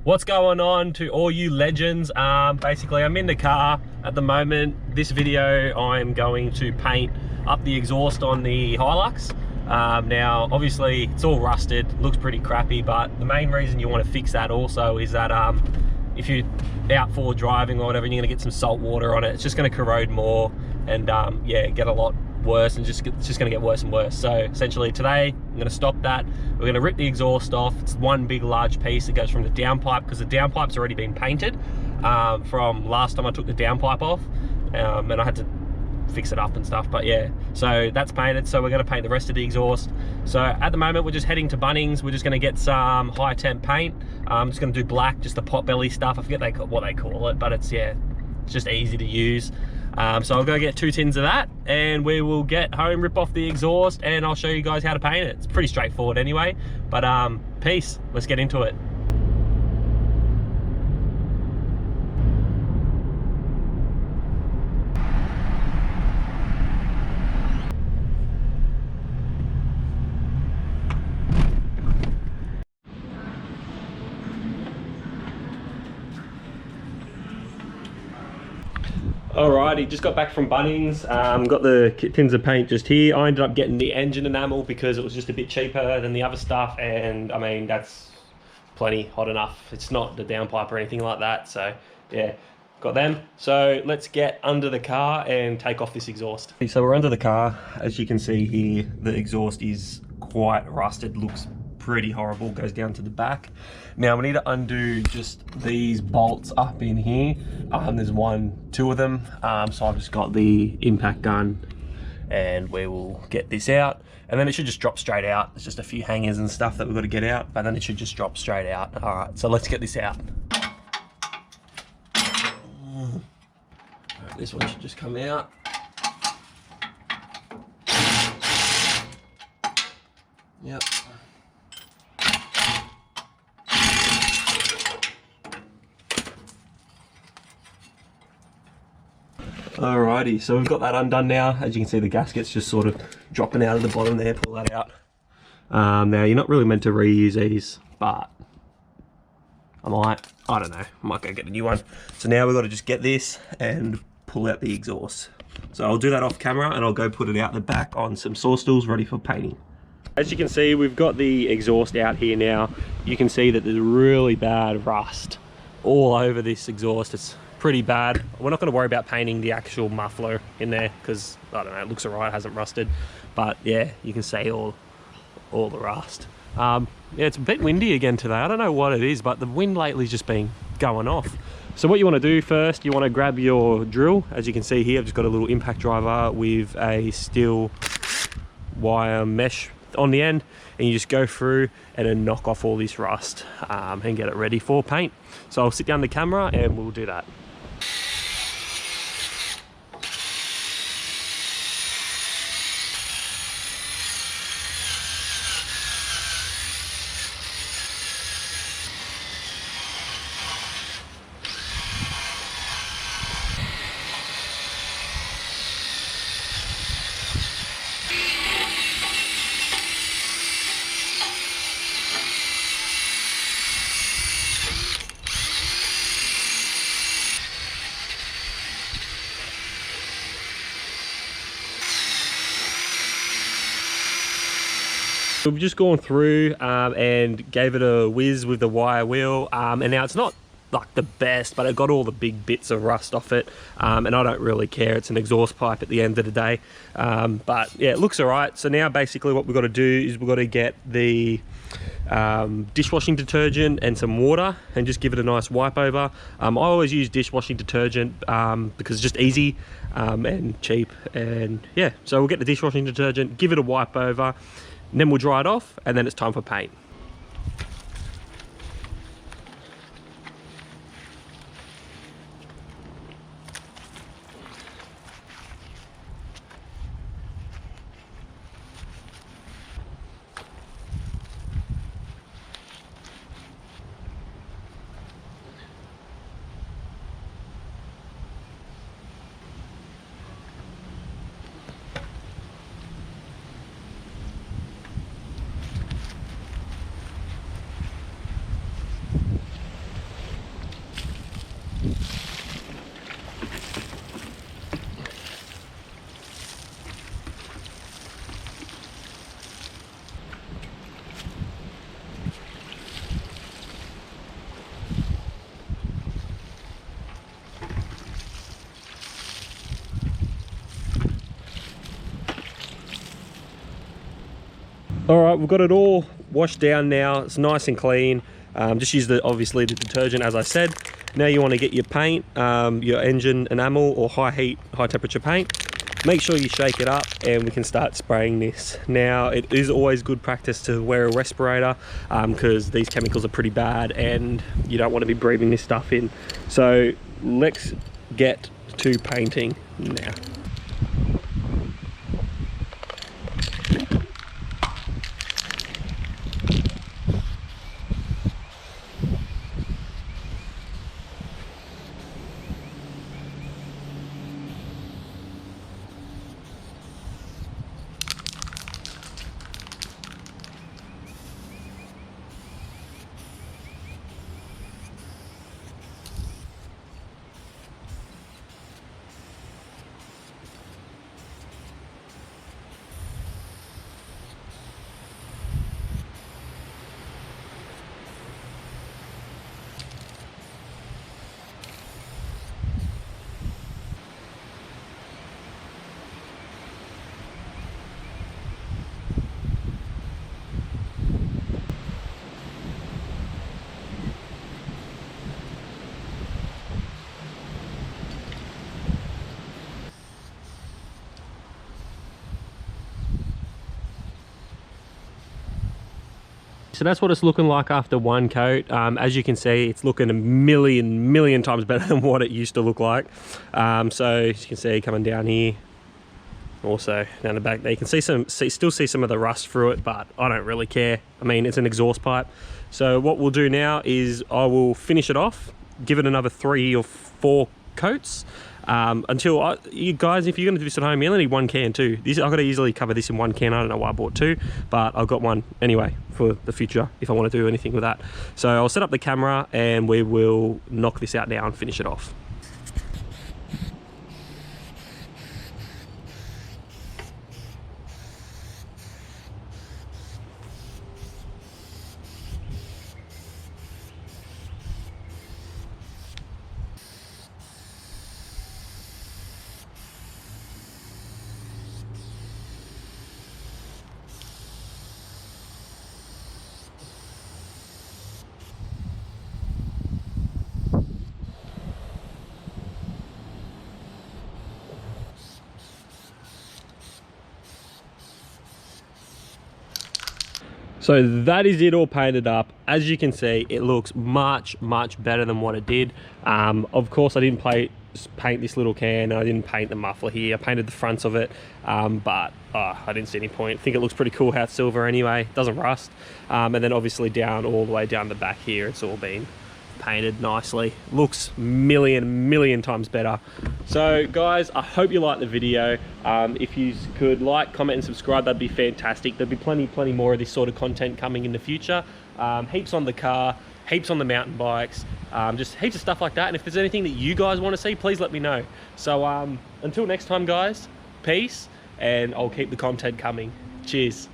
What's going on to all you legends? Basically, I'm in the car at the moment. This video, I'm going to paint up the exhaust on the Hilux. Now, obviously, it's all rusted, looks pretty crappy, but the main reason you want to fix that also is that if you're out for driving or whatever, and you're going to get some salt water on it, it's just going to corrode more and yeah, get a lot worse, and it's just going to get worse and worse. So essentially today I'm going to stop that. We're going to rip the exhaust off. It's one big large piece that goes from the downpipe, because the downpipe's already been painted from last time I took the downpipe off, and I had to fix it up and stuff. But yeah, so that's painted, so we're going to paint the rest of the exhaust. So at the moment we're just heading to Bunnings. We're just going to get some high temp paint. I'm just going to do black, just the pot belly stuff. I forget what they call it, but it's, yeah, it's just easy to use. So I'll go get 2 tins of that, and we will get home, rip off the exhaust, and I'll show you guys how to paint it. It's pretty straightforward anyway, but peace, let's get into it. Alrighty, just got back from Bunnings, got the tins of paint just here. I ended up getting the engine enamel because it was just a bit cheaper than the other stuff, and I mean, that's plenty hot enough. It's not the downpipe or anything like that, so yeah, got them. So let's get under the car and take off this exhaust. So we're under the car. As you can see here, the exhaust is quite rusted, looks pretty horrible, goes down to the back. Now we need to undo just these bolts up in here. There's 2 of them, so I've just got the impact gun, and we will get this out, and then it should just drop straight out. There's just a few hangers and stuff that we've got to get out, but then it should just drop straight out. All right, so let's get this out. This one should just come out. Yep. Alrighty, so we've got that undone now. As you can see, the gasket's just sort of dropping out of the bottom there. Pull that out. Now, you're not really meant to reuse these, but I don't know, I might go get a new one. So now we've got to just get this and pull out the exhaust. So I'll do that off camera, and I'll go put it out the back on some saw stools ready for painting. As you can see, we've got the exhaust out here now. You can see that there's really bad rust all over this exhaust. It's pretty bad. We're not going to worry about painting the actual muffler in there because, I don't know, it looks alright, hasn't rusted, but yeah, you can see all the rust. Yeah, it's a bit windy again today. I don't know what it is, but the wind lately's just been going off. So what you want to do first, you want to grab your drill. As you can see here, I've just got a little impact driver with a steel wire mesh on the end, and you just go through and then knock off all this rust and get it ready for paint. So I'll sit down the camera and we'll do that. We've just gone through and gave it a whiz with the wire wheel, and now it's not like the best, but it got all the big bits of rust off it, and I don't really care. It's an exhaust pipe at the end of the day, but yeah, it looks all right. So now basically what we've got to do is we've got to get the dishwashing detergent and some water and just give it a nice wipe over. I always use dishwashing detergent because it's just easy and cheap, and yeah, so we'll get the dishwashing detergent, give it a wipe over, and then we'll dry it off, and then it's time for paint. All right, we've got it all washed down now. It's nice and clean. Just use obviously the detergent, as I said. Now you want to get your paint, your engine enamel or high heat, high temperature paint. Make sure you shake it up and we can start spraying this. Now, it is always good practice to wear a respirator because these chemicals are pretty bad and you don't want to be breathing this stuff in. So let's get to painting now. So that's what it's looking like after one coat. As you can see, it's looking a million times better than what it used to look like. So as you can see, coming down here, also down the back there, you can still see some of the rust through it, but I don't really care. I mean, it's an exhaust pipe. So what we'll do now is I will finish it off, give it another 3 or 4 coats. Until you guys, if you're going to do this at home, you only need 1 can too. I've got to easily cover this in 1 can. I don't know why I bought 2, but I've got 1 anyway for the future if I want to do anything with that. So I'll set up the camera and we will knock this out now and finish it off. So that is it all painted up. As you can see, it looks much better than what it did. Of course, I didn't paint this little can, and I didn't paint the muffler here. I painted the fronts of it, but I didn't see any point. I think it looks pretty cool how it's silver anyway. It doesn't rust. And then obviously down all the way down the back here, it's all been painted nicely. Looks million times better. So guys, I hope you liked the video. If you could like, comment and subscribe, that'd be fantastic. There'll be plenty more of this sort of content coming in the future. Heaps on the car, heaps on the mountain bikes, just heaps of stuff like that. And if there's anything that you guys want to see, please let me know. So until next time guys, peace, and I'll keep the content coming. Cheers.